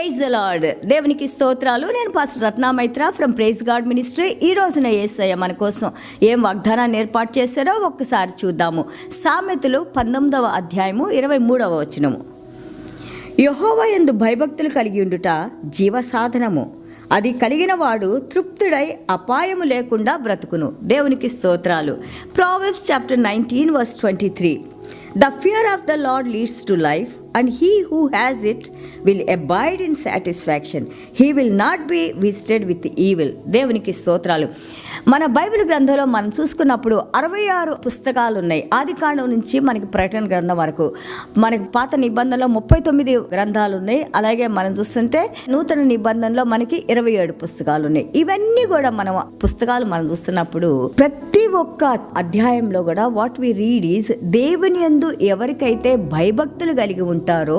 Praise the lord. దేవునికి స్తోత్రాలు. నేను pastor Ratna Maitra from praise God ministry. ఈ రోజున యేసయ్య మన కోసం ఏం వాగ్దానాన్ని ఏర్పాటు చేశారో ఒక్కసారి చూద్దాము. సామెతలు 19వ అధ్యాయము 23వ వచనము. యెహోవా యందు భయభక్తులు కలిగి ఉండుట జీవ సాధనము, అది కలిగిన వాడు తృప్తుడై అపాయము లేకుండా బ్రతుకును. దేవునికి స్తోత్రాలు. Proverbs chapter 19 verse 23. The fear of the Lord leads to life, and he who has it will abide in satisfaction. He will not be visited with evil. దేవునికి స్తోత్రాలు. మన బైబిల్ గ్రంథంలో మనం చూసుకున్నప్పుడు 66 పుస్తకాలు ఉన్నాయి. ఆదికాండం నుంచి మనకి ప్రకటన గ్రంథం వరకు. మనకి పాత నిబంధనలో 39 గ్రంథాలు ఉన్నాయి. అలాగే మనం చూస్తుంటే నూతన నిబంధనలో మనకి 27 పుస్తకాలు ఉన్నాయి. ఇవన్నీ కూడా పుస్తకాలు మనం చూస్తున్నప్పుడు ప్రతి ఒక్క అధ్యాయంలో కూడా వాట్ వి రీడ్ ఈజ్ దేవుని యందు ఎవరికైతే భయభక్తులు కలిగి ఉంటారో,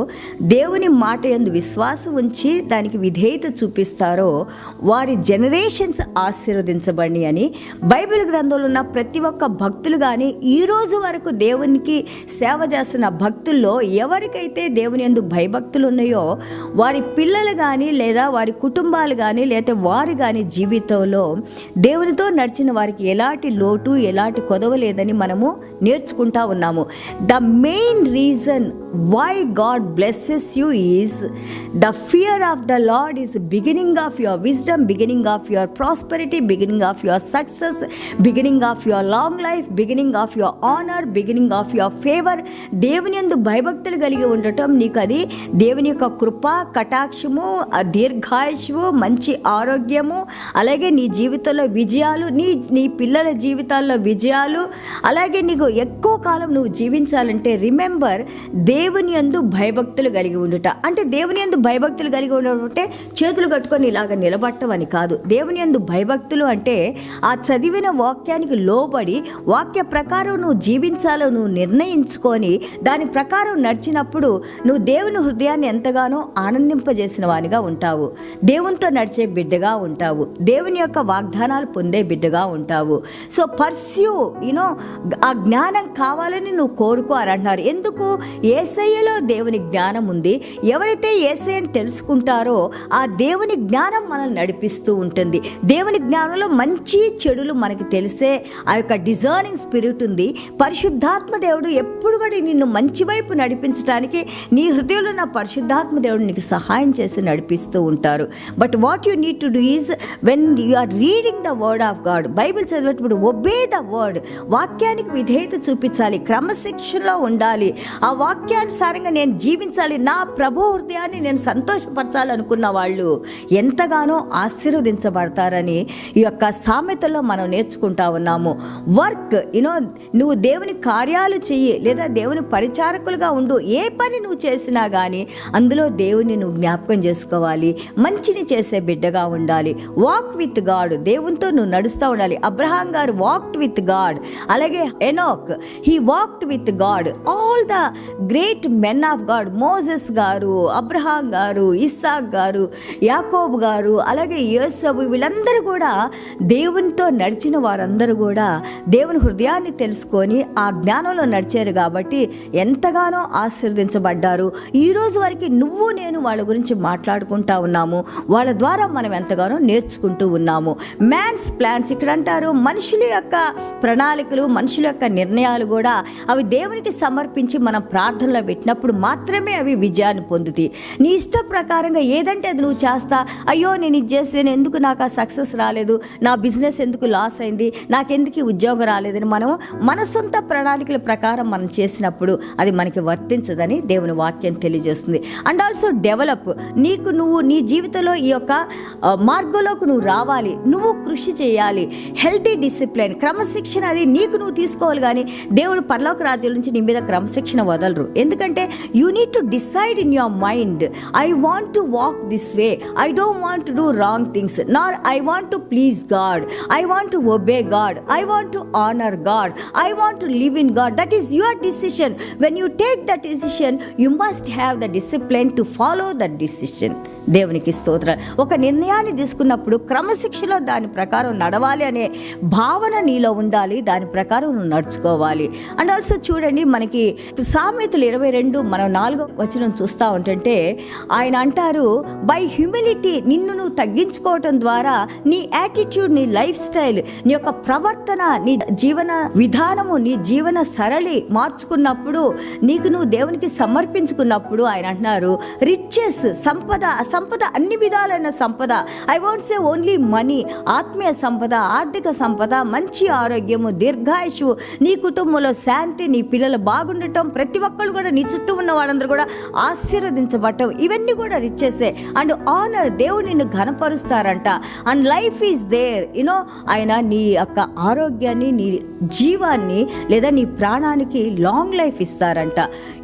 దేవుని మాట యందు విశ్వాసం ఉంచి దానికి విధేయత చూపిస్తారో వారి జనరేషన్స్ ఆశీర్వదించబడి అని బైబిల్ గ్రంథంలో ఉన్న ప్రతి ఒక్క భక్తులు కానీ ఈ రోజు వరకు దేవునికి సేవ చేస్తున్న భక్తుల్లో ఎవరికైతే దేవుని యందు భయభక్తులు ఉన్నాయో వారి పిల్లలు కానీ లేదా వారి కుటుంబాలు కానీ లేదా వారు కానీ జీవితంలో దేవునితో నడిచిన వారికి ఎలాంటి లోటు ఎలాంటి కొదవ లేదని మనము నేర్చుకుంటా ఉన్నాము. The main reason why God blesses you is the fear of the Lord is beginning of your wisdom, beginning of your prosperity, beginning of your success, beginning of your long life, beginning of your honor, beginning of your favor. దేవుని యందు భయభక్తులు కలిగి ఉండటం నీకు అది దేవుని యొక్క కృప, కటాక్షము, దీర్ఘాయుషు, మంచి ఆరోగ్యము, అలాగే నీ జీవితంలో విజయాలు, నీ పిల్లల జీవితాల్లో విజయాలు, అలాగే నీకు ఎక్కువ కాలం నువ్వు జీవించాలంటే రిమెంబర్ దేవుని యందు భయభక్తులు కలిగి ఉండుట. అంటే దేవుని యందు భయభక్తులు కలిగి ఉండటం అంటే చేతులు కట్టుకొని ఇలాగ నిలబట్టమని కాదు. దేవుని యందు భయభక్తులు అంటే ఆ చదివిన వాక్యానికి లోబడి వాక్య ప్రకారం నువ్వు జీవించాలో నువ్వు నిర్ణయించుకొని దాని ప్రకారం నడిచినప్పుడు నువ్వు దేవుని హృదయాన్ని ఎంతగానో ఆనందింపజేసిన వానిగా ఉంటావు. దేవునితో నడిచే బిడ్డగా ఉంటావు. దేవుని యొక్క వాగ్దానాలు పొందే బిడ్డగా ఉంటావు. సో పర్స్యూ ఆ జ్ఞానం కావాలని నువ్వు కోరుకో అని అంటున్నారు. ఎందుకు? యేసయ్యలో దేవుని జ్ఞానం ఉంది. ఎవరైతే యేసయ్యని తెలుసుకుంటారో ఆ దేవుని జ్ఞానం మనల్ని నడిపిస్తూ ఉంటుంది. దేవుని జ్ఞానంలో మంచి చెడులు మనకి తెలిసే ఆ యొక్క డిజర్నింగ్ స్పిరిట్ ఉంది. పరిశుద్ధాత్మ దేవుడు ఎప్పుడు కూడా నిన్ను మంచి వైపు నడిపించడానికి నీ హృదయంలో నా పరిశుద్ధాత్మ దేవుడు నీకు సహాయం చేసి నడిపిస్తూ ఉంటారు. But what you need to do is when you are reading the word of God, Bible చదివేటప్పుడు ఒబే ద వర్డ్, వాక్యానికి విధేయత చూపించాలి, క్రమశిక్షణలో ఉండాలి, ఆ వాక్యానుసారంగా నేను జీవించాలి, నా ప్రభు హృదయాన్ని నేను సంతోషపరచాలనుకున్న వాళ్ళు ఎంతగానో ఆశీర్వదించబడతారని ఈ యొక్క సామెతలో మనం నేర్చుకుంటా ఉన్నాము. వర్క్ నువ్వు దేవుని కార్యాలు చెయ్యి లేదా దేవుని పరిచారకులుగా ఉండు. ఏ పని నువ్వు చేసినా కానీ అందులో దేవుని నువ్వు జ్ఞాపకం చేసుకోవాలి. మంచిని చేసే బిడ్డగా ఉండాలి. వాక్ విత్ గాడ్, దేవునితో నువ్వు నడుస్తూ ఉండాలి. అబ్రహాం గారు వాక్డ్ విత్ గాడ్. అలాగే Enoch he walked with God. All the great men of God, Moses గారు, అబ్రహాం గారు, ఇస్సాక్ గారు, యాకోబు గారు, అలాగే యోసేపు, వీళ్ళందరూ కూడా దేవునితో నడిచిన వారందరూ కూడా దేవుని హృదయాన్ని తెలుసుకొని ఆ జ్ఞానంలో నడిచారు కాబట్టి ఎంతగానో ఆశీర్వదించబడ్డారు. ఈ రోజు వరకు నువ్వు నేను వాళ్ళ గురించి మాట్లాడుకుంటా ఉన్నాము. వాళ్ళ ద్వారా మనం ఎంతగానో నేర్చుకుంటూ ఉన్నాము. మ్యాన్స్ ప్లాన్స్ ఇక్కడ అంటారు, మనుషుల యొక్క ప్రణాళికలు, మనుషుల యొక్క నిర్ణయాలు కూడా అవి దేవునికి సమర్పించి మనం ప్రార్థనలో పెట్టినప్పుడు మాత్రమే అవి విజయాన్ని పొందుతాయి. నీ ఇష్ట ప్రకారంగా ఏదంటే అది నువ్వు చేస్తా, అయ్యో నేను ఇది చేసాను, ఎందుకు నాకు ఆ సక్సెస్ రాలేదు, నా బిజినెస్ ఎందుకు లాస్ అయింది, నాకెందుకు ఉద్యోగం రాలేదని మనం మన సొంత ప్రణాళికల ప్రకారం మనం చేసినప్పుడు అది మనకి వర్తించదని దేవుని వాక్యం తెలియజేస్తుంది. అండ్ ఆల్సో డెవలప్, నువ్వు నీ జీవితంలో ఈ యొక్క మార్గంలోకి నువ్వు రావాలి, నువ్వు కృషి చేయాలి. హెల్తీ డిసిప్లిన్, క్రమశిక్షణ అది నీకు నువ్వు తీసుకోవాలి. కానీ దేవుడు పరలోక రాజ్యం నుంచి నీ మీద క్రమశిక్షణ వదలరు. ఎందుకంటే you need to decide in your mind, I want to walk this way, I don't want to do wrong things, Nar I want to please God, I want to obey God, I want to honor God, I want to live in God. That is your decision. When you take that decision, you must have the discipline to follow that decision. దేవునికి స్తోత్రం. ఒక నిర్ణయాన్ని తీసుకున్నప్పుడు క్రమశిక్షణలో దాని ప్రకారం నడవాలి అనే భావన నీలో ఉండాలి. దాని ప్రకారం నువ్వు నడుచుకోవాలి. అండ్ ఆల్సో చూడండి, మనకి సామెతలు 22 మనం 4వ వచనం చూస్తూ ఉంటుంటే ఆయన అంటారు, బై హ్యూమిలిటీ, నిన్ను నువ్వు తగ్గించుకోవటం ద్వారా నీ యాటిట్యూడ్, నీ లైఫ్ స్టైల్, నీ యొక్క ప్రవర్తన, నీ జీవన విధానము, నీ జీవన సరళి మార్చుకున్నప్పుడు, నీకు నువ్వు దేవునికి సమర్పించుకున్నప్పుడు ఆయన అంటున్నారు, రిచెస్, సంపద, అసంపద, అన్ని విధాలైన సంపద, I want say only money, ఆత్మీయ సంపద, ఆర్థిక సంపద, మంచి ఆరోగ్యము, దీర్ఘాయుషు, నీ కుటుంబంలో శాంతి, నీ పిల్లలు బాగుండటం, ప్రతి ఒక్కళ్ళు కూడా నీ చుట్టూ ఉన్న వాళ్ళందరూ కూడా ఆశీర్వదించబడటం, ఇవన్నీ కూడా రిచెసే. అండ్ ఆనర్, దేవుడు నిన్ను ఘనపరుస్తారంట. And life is there, you know, ఆయన నీ యొక్క ఆరోగ్యాన్ని, నీ జీవాన్ని లేదా నీ ప్రాణానికి లాంగ్ లైఫ్ ఇస్తారంట.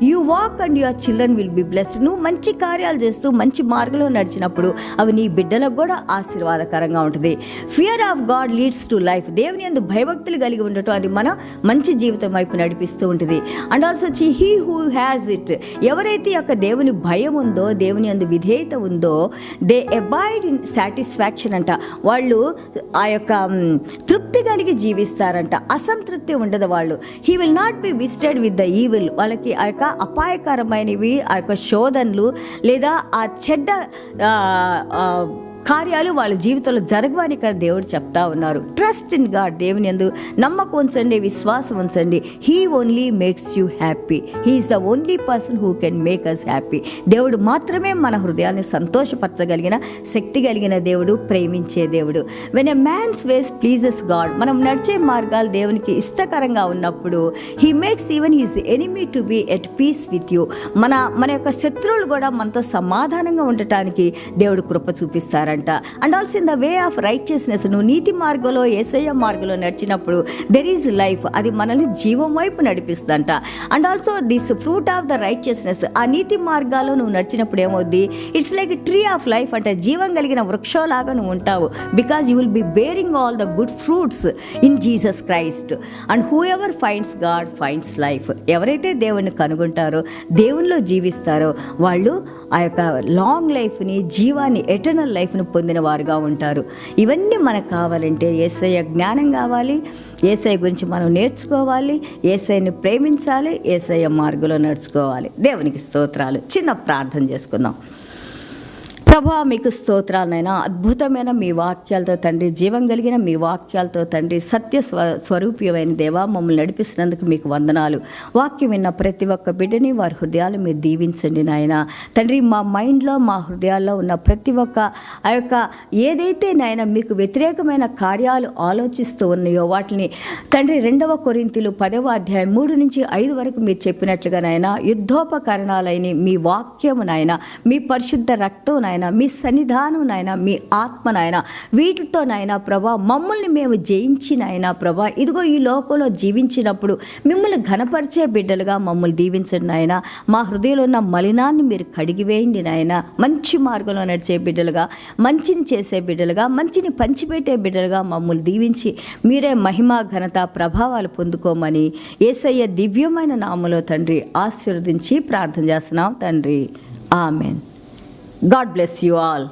You walk and your children will be blessed. నువ్వు మంచి కార్యాలు చేస్తూ మంచి మార్గంలో నడిచినప్పుడు అవి నీ బిడ్డలకు కూడా ఆశీర్వాదకరంగా ఉంటుంది. Fear of God leads to life. దేవుని యందు భయభక్తులు కలిగి ఉండటం అది మన మంచి జీవితం వైపు నడిపిస్తూ ఉంటుంది. And also he who has it, ఎవరైతే యొక్క దేవుని భయం ఉందో, దేవుని యందు విధేయత ఉందో, దే అబాయిడ్ ఇన్ సాటిస్ఫాక్షన్ అంట. వాళ్ళు ఆ యొక్క తృప్తి కలిగి జీవిస్తారంట, అసంతృప్తి ఉండదు వాళ్ళు. He will not be visited with the evil. వాళ్ళకి ఆ యొక్క అపాయకరమైనవి, ఆ యొక్క శోధనలు లేదా ఆ చెడ్డ కార్యాలు వాళ్ళ జీవితంలో జరగవని ఇక్కడ దేవుడు చెప్తా ఉన్నారు. ట్రస్ట్ ఇన్ గాడ్, దేవుని యందు నమ్మకం ఉంచండి, విశ్వాసం ఉంచండి. He only makes you happy. He is the only person who can make us happy. దేవుడు మాత్రమే మన హృదయాన్ని సంతోషపరచగలిగిన శక్తి కలిగిన దేవుడు, ప్రేమించే దేవుడు. When a man's ways pleases God, మనం నడిచే మార్గాలు దేవునికి ఇష్టకరంగా ఉన్నప్పుడు he makes even his enemy to be at peace with you. మన యొక్క శత్రువులు కూడా మనతో సమాధానంగా ఉండటానికి దేవుడు కృప చూపిస్తారంట. And also in the way of righteousness, నువ్వు నీతి మార్గంలో, యేసయ్య మార్గంలో నడిచినప్పుడు దెర్ ఈజ్ లైఫ్, అది మనల్ని జీవం వైపు నడిపిస్తుందంట. And also this fruit of the righteousness, ఆ నీతి మార్గాల్లో నువ్వు నడిచినప్పుడు ఏమవుద్ది, it's like tree of life అంటే జీవం కలిగిన వృక్షంలాగా నువ్వు ఉంటావు. Because you will be bearing all the good fruits in Jesus Christ. And whoever finds God finds life. ఎవరైతే దేవుని కనుగొంటారో, దేవునిలో జీవిస్తారో, వాళ్ళు ఆ యొక్క లాంగ్ లైఫ్ని, జీవాన్ని, ఎటర్నల్ లైఫ్ని పొందిన వారుగా ఉంటారు. ఇవన్నీ మనకు కావాలంటే యేసయ్య జ్ఞానం కావాలి, యేసయ్య గురించి మనం నేర్చుకోవాలి, యేసయ్యని ప్రేమించాలి, యేసయ్య మార్గంలో నడుచుకోవాలి. దేవునికి స్తోత్రాలు. చిన్న ప్రార్థన చేసుకుందాం. ప్రభా, మీకు స్తోత్రాలనైనా, అద్భుతమైన మీ వాక్యాలతో తండ్రి, జీవం కలిగిన మీ వాక్యాలతో తండ్రి, సత్య స్వరూపమైన దేవా, మమ్మల్ని నడిపిస్తున్నందుకు మీకు వందనాలు. వాక్యం విన్న ప్రతి ఒక్క బిడ్డని వారి హృదయాలు మీరు దీవించండి నాయన తండ్రి. మా మైండ్లో, మా హృదయాల్లో ఉన్న ప్రతి ఒక్క ఆ యొక్క ఏదైతే నాయన మీకు వ్యతిరేకమైన కార్యాలు ఆలోచిస్తూ ఉన్నాయో వాటిని తండ్రి 2వ కొరింథీలు 10వ అధ్యాయం 3 నుంచి 5 వరకు మీరు చెప్పినట్లుగా నాయన, యుద్ధోపకరణాలైన మీ వాక్యము నాయన, మీ పరిశుద్ధ రక్తం నాయన, మీ సన్నిధానం నాయన, మీ ఆత్మ నాయన, వీటితో నాయన ప్రభా మమ్మల్ని మేము జయించి నాయన ప్రభా, ఇదిగో ఈ లోకంలో జీవించినప్పుడు మిమ్మల్ని ఘనపరిచే బిడ్డలుగా మమ్మల్ని దీవించండి నాయన. మా హృదయంలో ఉన్న మలినాన్ని మీరు కడిగివేయండి నాయన. మంచి మార్గంలో నడిచే బిడ్డలుగా, మంచిని చేసే బిడ్డలుగా, మంచిని పంచిపెట్టే బిడ్డలుగా మమ్మల్ని దీవించి మీరే మహిమ, ఘనత, ప్రభావాలు పొందుకోమని యేసయ్య దివ్యమైన నామములో తండ్రి ఆశీర్వదించి ప్రార్థన చేస్తున్నాం తండ్రి. Amen. God bless you all.